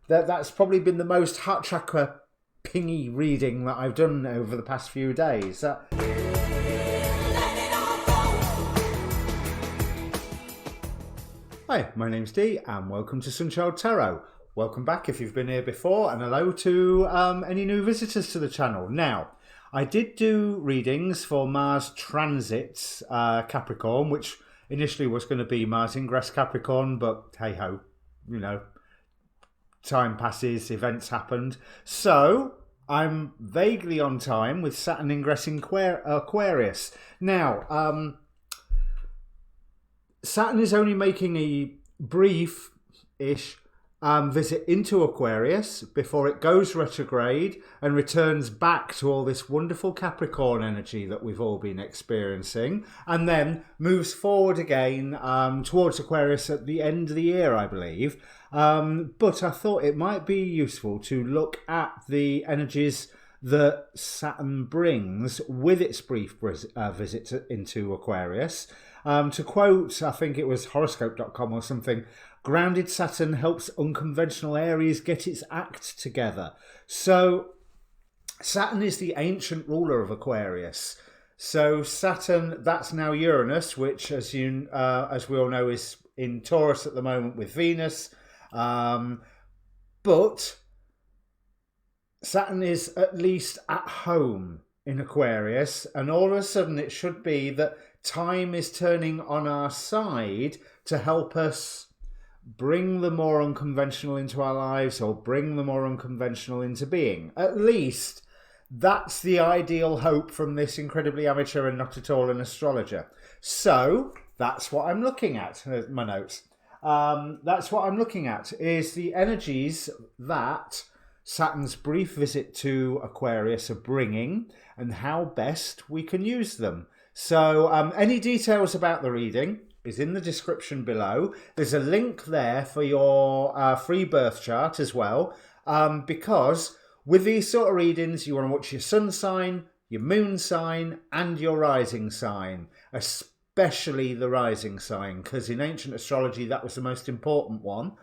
that's probably been the most heart chakra pingy reading that I've done over the past few days. Hi, my name's Dee and welcome to Untitled Tarot. Welcome back if you've been here before, and hello to any new visitors to the channel. Now, I did do readings for Mars transits Capricorn, which initially was going to be Mars ingress Capricorn, but hey ho, you know, time passes, events happened. So I'm vaguely on time with Saturn ingressing Aquarius. Now, Saturn is only making a brief-ish visit into Aquarius before it goes retrograde and returns back to all this wonderful Capricorn energy that we've all been experiencing, and then moves forward again towards Aquarius at the end of the year, I believe. But I thought it might be useful to look at the energies that Saturn brings with its brief visit into Aquarius. To quote, I think it was horoscope.com or something, grounded Saturn helps unconventional Aries get its act together. So Saturn is the ancient ruler of Aquarius. So Saturn, that's now Uranus, which as we all know is in Taurus at the moment with Venus. But Saturn is at least at home in Aquarius, and all of a sudden it should be that time is turning on our side to help us bring the more unconventional into our lives, or bring the more unconventional into being. At least that's the ideal hope from this incredibly amateur and not at all an astrologer. So that's what I'm looking at. My notes. That's what I'm looking at, is the energies that Saturn's brief visit to Aquarius are bringing and how best we can use them. So any details about the reading is in the description below. There's a link there for your free birth chart as well, because with these sort of readings you want to watch your sun sign, your moon sign and your rising sign, especially the rising sign, because in ancient astrology that was the most important one.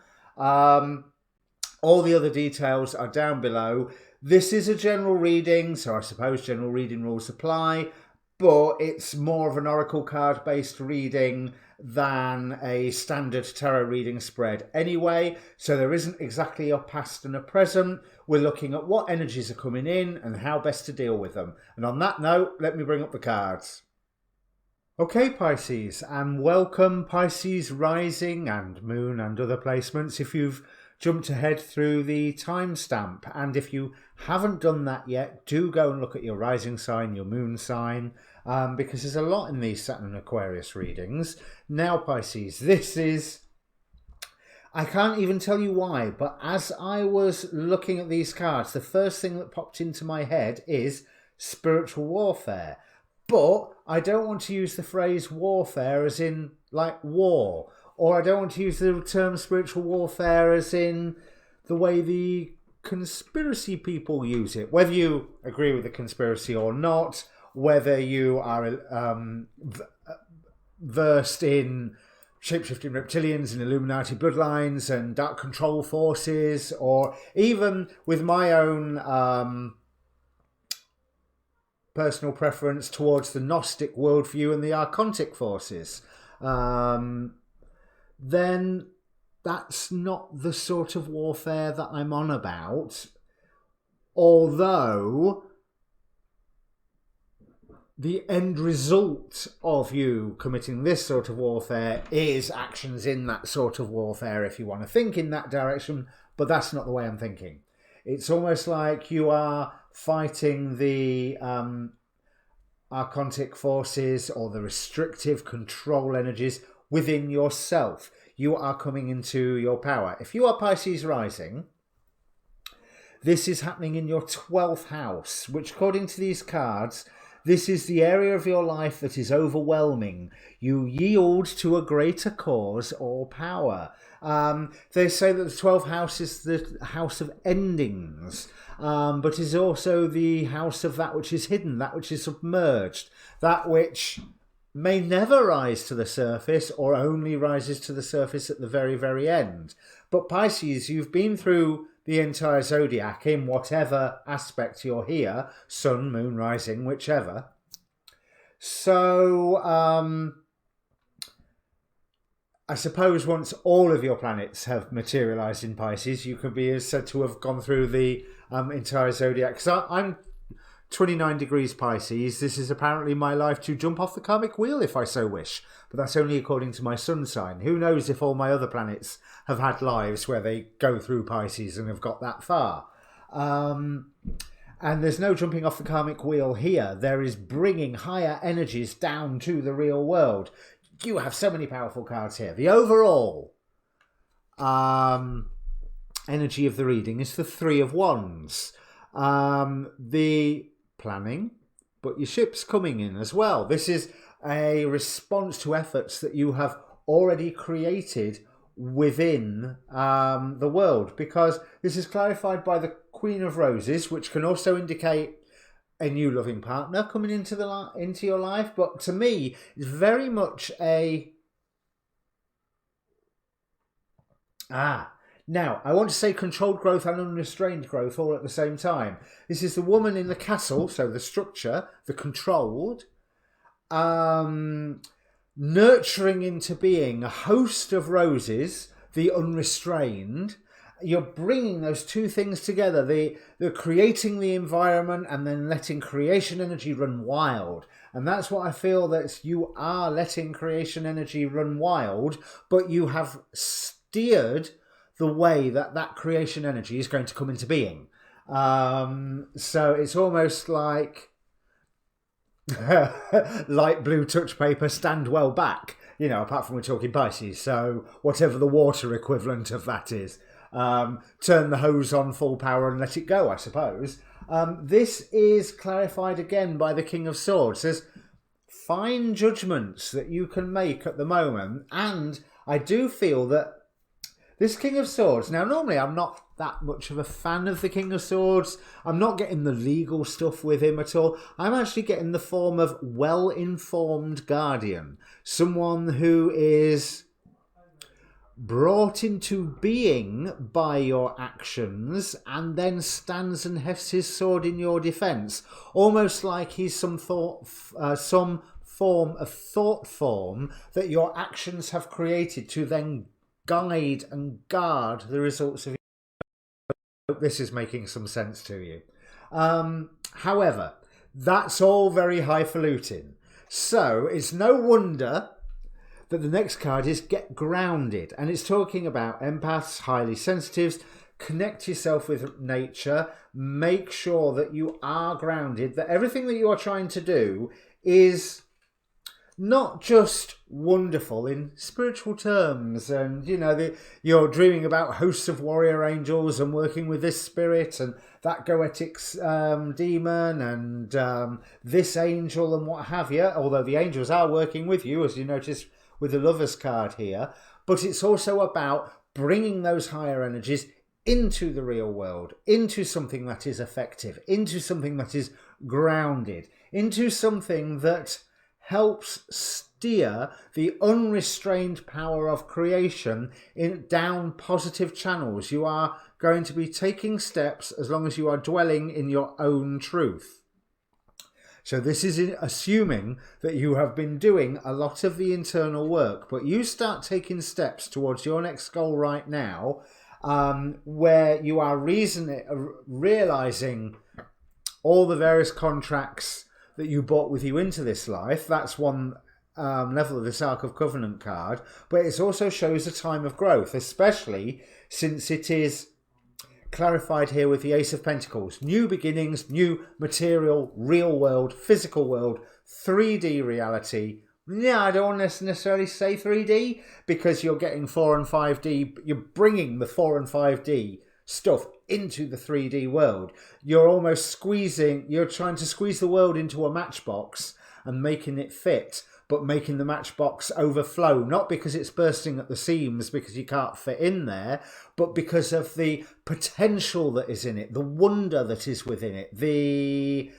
All the other details are down below. This is a general reading, so I suppose general reading rules apply, but it's more of an oracle card based reading than a standard tarot reading spread anyway. So there isn't exactly a past and a present. We're looking at what energies are coming in and how best to deal with them. And on that note, let me bring up the cards. Okay, Pisces, and welcome Pisces rising and moon and other placements if you've jumped ahead through the timestamp. And if you haven't done that yet, do go and look at your rising sign, your moon sign, because there's a lot in these Saturn and Aquarius readings. Now, Pisces, this is... I can't even tell you why, but as I was looking at these cards, the first thing that popped into my head is spiritual warfare. But I don't want to use the phrase warfare as in, like, war. Or I don't want to use the term spiritual warfare as in the way the conspiracy people use it. Whether you agree with the conspiracy or not, whether you are versed in shape-shifting reptilians and Illuminati bloodlines and dark control forces, or even with my own personal preference towards the Gnostic worldview and the Archontic forces, then that's not the sort of warfare that I'm on about. Although the end result of you committing this sort of warfare is actions in that sort of warfare, if you want to think in that direction, but that's not the way I'm thinking. It's almost like you are fighting the Archontic forces or the restrictive control energies within yourself. You are coming into your power. If you are Pisces rising, this is happening in your 12th house, which according to these cards, this is the area of your life that is overwhelming. You yield to a greater cause or power. They say that the 12th house is the house of endings, but is also the house of that which is hidden, that which is submerged, that which may never rise to the surface or only rises to the surface at the very, very end. But Pisces, you've been through the entire zodiac in whatever aspect you're here, sun, moon, rising, whichever. So I suppose once all of your planets have materialized in Pisces, you could be said to have gone through the entire zodiac. So I'm 29 degrees Pisces. This is apparently my life to jump off the karmic wheel if I so wish. But that's only according to my sun sign. Who knows if all my other planets have had lives where they go through Pisces and have got that far. And there's no jumping off the karmic wheel here. There is bringing higher energies down to the real world. You have so many powerful cards here. The overall energy of the reading is the Three of Wands. The planning, but your ship's coming in as well. This is a response to efforts that you have already created within the world, because this is clarified by the Queen of Roses, which can also indicate a new loving partner coming into your life. But to me, it's very much a now, I want to say controlled growth and unrestrained growth all at the same time. This is the woman in the castle, so the structure, the controlled, nurturing into being a host of roses, the unrestrained. You're bringing those two things together, the creating the environment and then letting creation energy run wild. And that's what I feel, that you are letting creation energy run wild, but you have steered the way that creation energy is going to come into being. So it's almost like light blue touch paper, stand well back, you know, apart from we're talking Pisces, so whatever the water equivalent of that is. Turn the hose on full power and let it go, I suppose. This is clarified again by the King of Swords. There's fine judgments that you can make at the moment, and I do feel that this King of Swords, now normally I'm not that much of a fan of the King of Swords. I'm not getting the legal stuff with him at all. I'm actually getting the form of well-informed guardian. Someone who is brought into being by your actions and then stands and hefts his sword in your defence. Almost like he's some form of thought form that your actions have created to then guide and guard the results of your... I hope this is making some sense to you. However, that's all very highfalutin. So it's no wonder that the next card is Get Grounded. And it's talking about empaths, highly sensitives. Connect yourself with nature. Make sure that you are grounded, that everything that you are trying to do is not just wonderful in spiritual terms, and you know, you're dreaming about hosts of warrior angels and working with this spirit and that goetics demon and this angel and what have you, although the angels are working with you, as you notice with the Lovers card here. But it's also about bringing those higher energies into the real world, into something that is effective, into something that is grounded, into something that helps steer the unrestrained power of creation down positive channels. You are going to be taking steps as long as you are dwelling in your own truth. So this is assuming that you have been doing a lot of the internal work, but you start taking steps towards your next goal right now, where you are realizing all the various contracts that you brought with you into this life. That's one level of this Ark of Covenant card, but it also shows a time of growth, especially since it is clarified here with the Ace of Pentacles. New beginnings, new material, real world, physical world, 3D reality. Yeah, I don't want to necessarily say 3D, because you're getting 4 and 5D. You're bringing the 4 and 5D stuff into the 3D world. You're almost you're trying to squeeze the world into a matchbox and making it fit, but making the matchbox overflow, not because it's bursting at the seams because you can't fit in there, but because of the potential that is in it, the wonder that is within it, the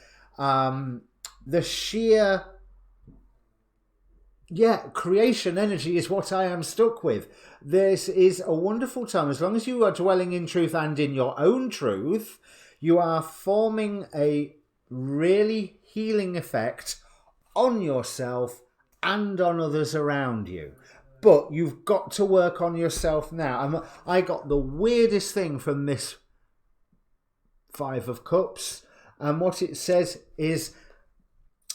sheer yeah, creation energy is what I am stuck with. This is a wonderful time. As long as you are dwelling in truth and in your own truth, you are forming a really healing effect on yourself and on others around you. But you've got to work on yourself now. I got the weirdest thing from this Five of Cups, and what it says is,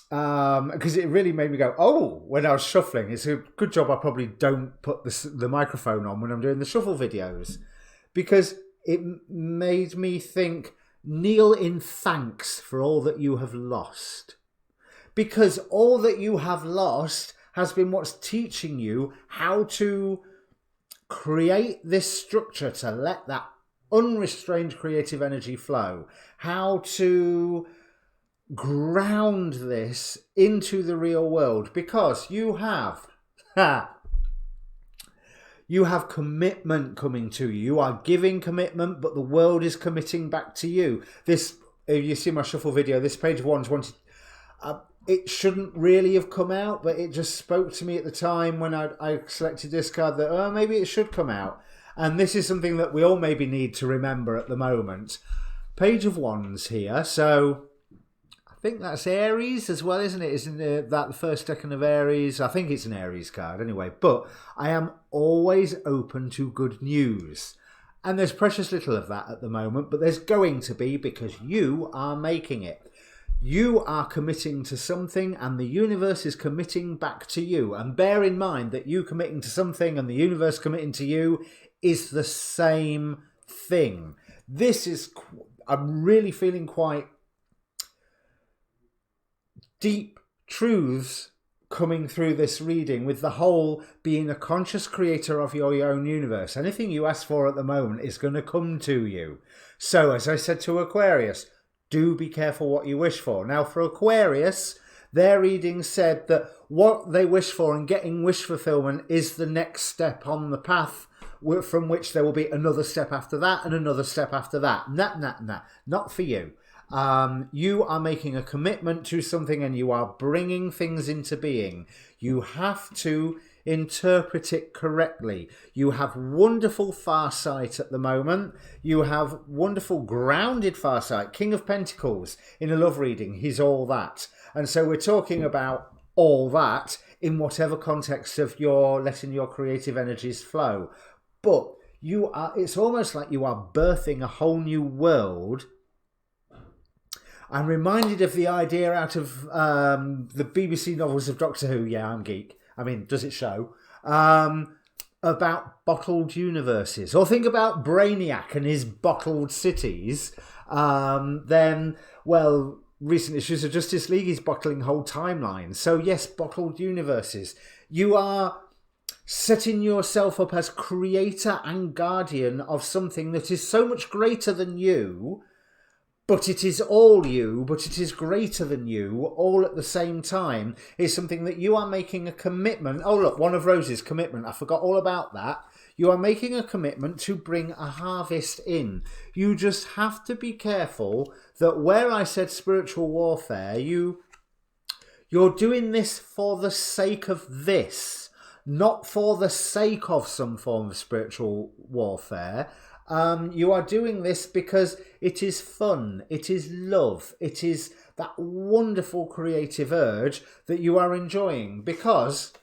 because it really made me go, oh, when I was shuffling. It's a good job I probably don't put the microphone on when I'm doing the shuffle videos, because it made me think, kneel in thanks for all that you have lost. Because all that you have lost has been what's teaching you how to create this structure to let that unrestrained creative energy flow, how to ground this into the real world, because you have commitment coming to you. You are giving commitment, but the world is committing back to you. This, if you see my shuffle video, this page one's wanted. It shouldn't really have come out, but it just spoke to me at the time when I selected this card that, maybe it should come out. And this is something that we all maybe need to remember at the moment. Page of Wands here. So I think that's Aries as well, isn't it? Isn't that the first decan of Aries? I think it's an Aries card anyway. But I am always open to good news. And there's precious little of that at the moment, but there's going to be, because you are making it. You are committing to something and the universe is committing back to you. And bear in mind that you committing to something and the universe committing to you is the same thing. This is, I'm really feeling quite deep truths coming through this reading, with the whole being a conscious creator of your own universe. Anything you ask for at the moment is going to come to you. So as I said to Aquarius, do be careful what you wish for. Now for Aquarius, their reading said that what they wish for and getting wish fulfillment is the next step on the path, from which there will be another step after that and another step after that. Not for you. You are making a commitment to something and you are bringing things into being. You have to interpret it correctly. You have wonderful farsight at the moment. You have wonderful grounded farsight. King of Pentacles in a love reading, he's all that. And so we're talking about all that in whatever context of your letting your creative energies flow. But you are, it's almost like you are birthing a whole new world. I'm reminded of the idea out of the BBC novels of Doctor Who. Yeah, I'm geek. I mean, does it show? About bottled universes. Or think about Brainiac and his bottled cities. Then, well, recent issues of Justice League is bottling whole timelines. So yes, bottled universes. You are setting yourself up as creator and guardian of something that is so much greater than you, but it is all you, but it is greater than you, all at the same time, is something that you are making a commitment. Oh, look, one of Rose's commitment. I forgot all about that. You are making a commitment to bring a harvest in. You just have to be careful that where I said spiritual warfare, you're doing this for the sake of this, not for the sake of some form of spiritual warfare. You are doing this because it is fun, it is love, it is that wonderful creative urge that you are enjoying. Because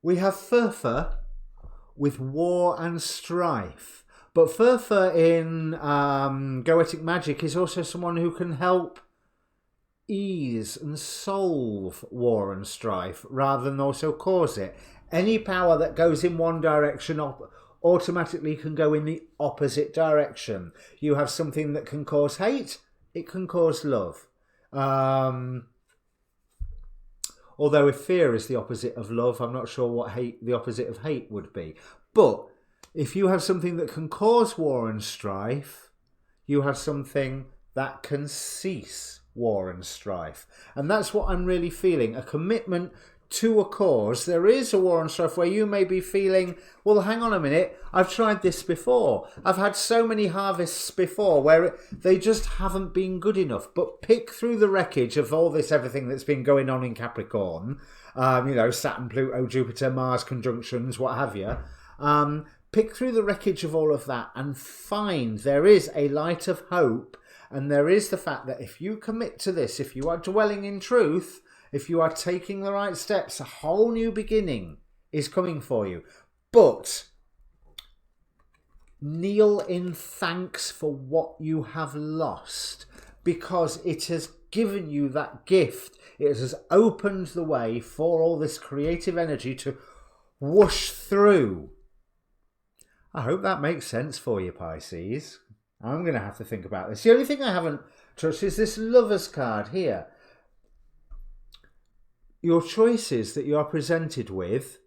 we have Furfur with war and strife. But Furfur in Goetic Magic is also someone who can help ease and solve war and strife rather than also cause it. Any power that goes in one direction automatically can go in the opposite direction. You have something that can cause hate, it can cause love. Although if fear is the opposite of love, I'm not sure what the opposite of hate would be. But if you have something that can cause war and strife, you have something that can cease war and strife. And that's what I'm really feeling, a commitment to a cause. There is a war on strife where you may be feeling, well, hang on a minute, I've tried this before. I've had so many harvests before where they just haven't been good enough. But pick through the wreckage of all this, everything that's been going on in Capricorn, Saturn, Pluto, Jupiter, Mars conjunctions, what have you. Pick through the wreckage of all of that and find there is a light of hope. And there is the fact that if you commit to this, if you are dwelling in truth, if you are taking the right steps, a whole new beginning is coming for you. But kneel in thanks for what you have lost, because it has given you that gift. It has opened the way for all this creative energy to whoosh through. I hope that makes sense for you, Pisces. I'm going to have to think about this. The only thing I haven't touched is this Lovers card here. Your choices that you are presented with.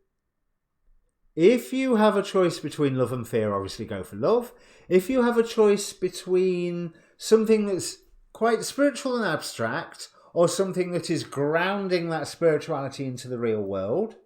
If you have a choice between love and fear, obviously go for love. If you have a choice between something that's quite spiritual and abstract, or something that is grounding that spirituality into the real world,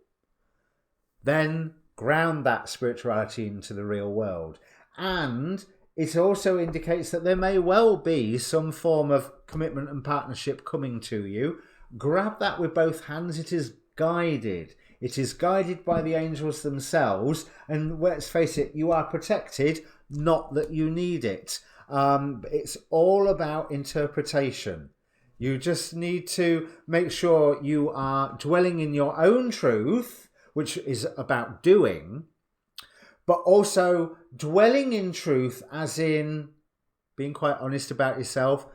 then ground that spirituality into the real world. And it also indicates that there may well be some form of commitment and partnership coming to you. Grab that with both hands. It is guided. It is guided by the angels themselves. And let's face it, you are protected, not that you need it. It's all about interpretation. You just need to make sure you are dwelling in your own truth, which is about doing, but also dwelling in truth as in being quite honest about yourself.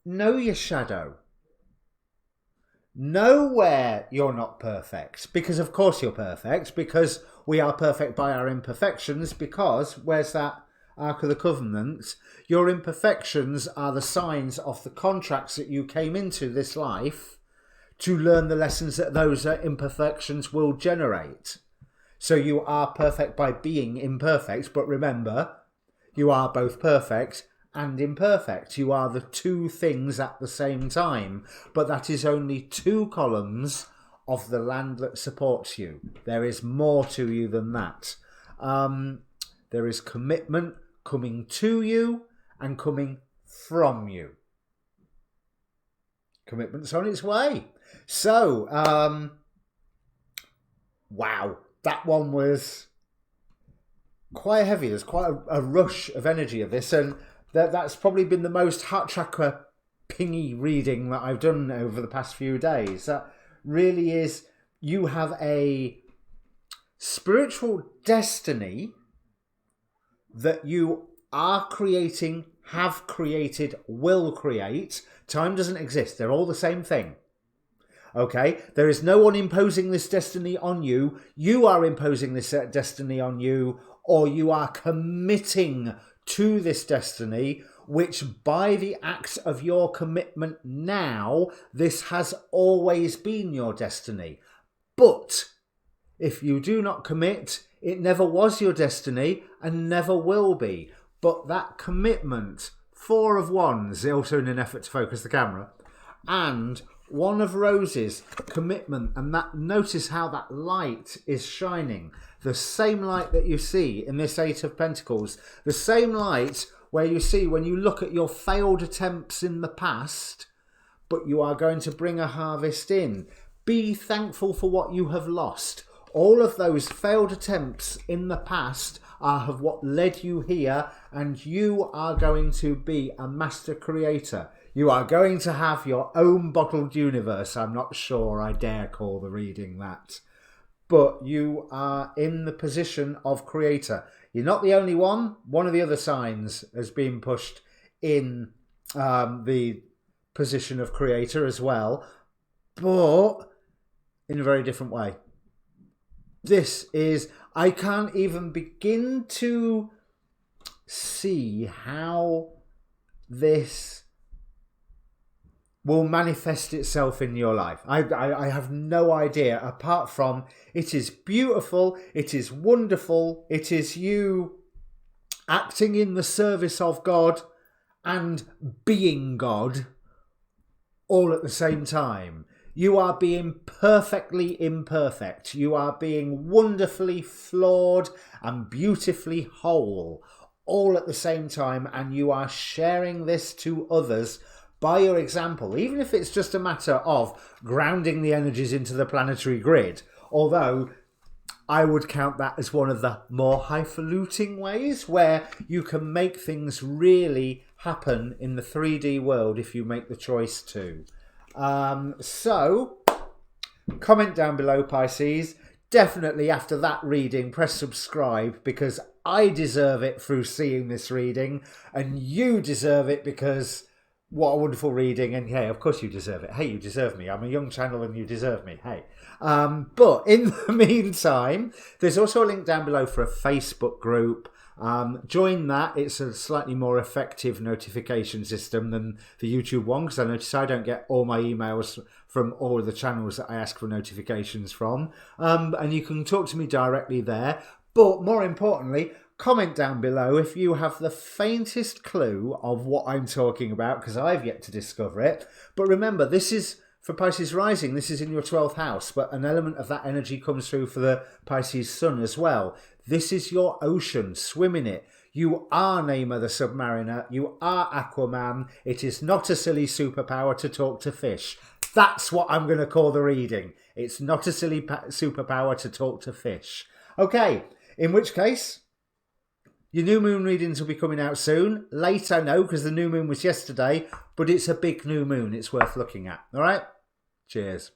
Know your shadow. Know where you're not perfect, because of course you're perfect, because we are perfect by our imperfections, because where's that Ark of the Covenant? Your imperfections are the signs of the contracts that you came into this life to learn the lessons that those imperfections will generate. So you are perfect by being imperfect, but remember, you are both perfect and imperfect. You are the two things at the same time, but that is only two columns of the land that supports you. There is more to you than that. There is commitment coming to you and coming from you. Commitment's on its way. So, wow, that one was quite heavy. There's quite a rush of energy of this, and that's probably been the most heart chakra pingy reading that I've done over the past few days. That really is, you have a spiritual destiny that you are creating, have created, will create. Time doesn't exist. They're all the same thing. Okay? There is no one imposing this destiny on you. You are imposing this destiny on you, or you are committing to this destiny, which by the act of your commitment now, this has always been your destiny. But if you do not commit, it never was your destiny and never will be. But that commitment, 4 of Wands, also in an effort to focus the camera, and 1 of Roses, commitment, and that, notice how that light is shining. The same light that you see in this 8 of Pentacles, the same light where you see when you look at your failed attempts in the past, but you are going to bring a harvest in. Be thankful for what you have lost. All of those failed attempts in the past are what led you here, and you are going to be a master creator. You are going to have your own bottled universe. I'm not sure I dare call the reading that. But you are in the position of creator. You're not the only one. One of the other signs has been pushed in the position of creator as well, but in a very different way. This is, I can't even begin to see how this will manifest itself in your life. I have no idea, apart from it is beautiful, it is wonderful, it is you acting in the service of God and being God all at the same time. You are being perfectly imperfect. You are being wonderfully flawed and beautifully whole, all at the same time, and you are sharing this to others by your example, even if it's just a matter of grounding the energies into the planetary grid, although I would count that as one of the more highfalutin ways where you can make things really happen in the 3D world if you make the choice to. So, comment down below, Pisces. Definitely after that reading, press subscribe, because I deserve it through seeing this reading, and you deserve it because what a wonderful reading. And hey, of course you deserve it. Hey, you deserve me. I'm a young channel and you deserve me. Hey. But in the meantime, there's also a link down below for a Facebook group. Join that. It's a slightly more effective notification system than the YouTube one, because I notice I don't get all my emails from all of the channels that I ask for notifications from. And you can talk to me directly there. But more importantly, comment down below if you have the faintest clue of what I'm talking about, because I've yet to discover it. But remember, this is for Pisces rising, this is in your 12th house, but an element of that energy comes through for the Pisces sun as well. This is your ocean, swim in it. You are Neymar the Submariner, you are Aquaman. It is not a silly superpower to talk to fish. That's what I'm going to call the reading. It's not a silly superpower to talk to fish. Okay, in which case, your new moon readings will be coming out soon. Late, I know, because the new moon was yesterday, but it's a big new moon. It's worth looking at. All right? Cheers.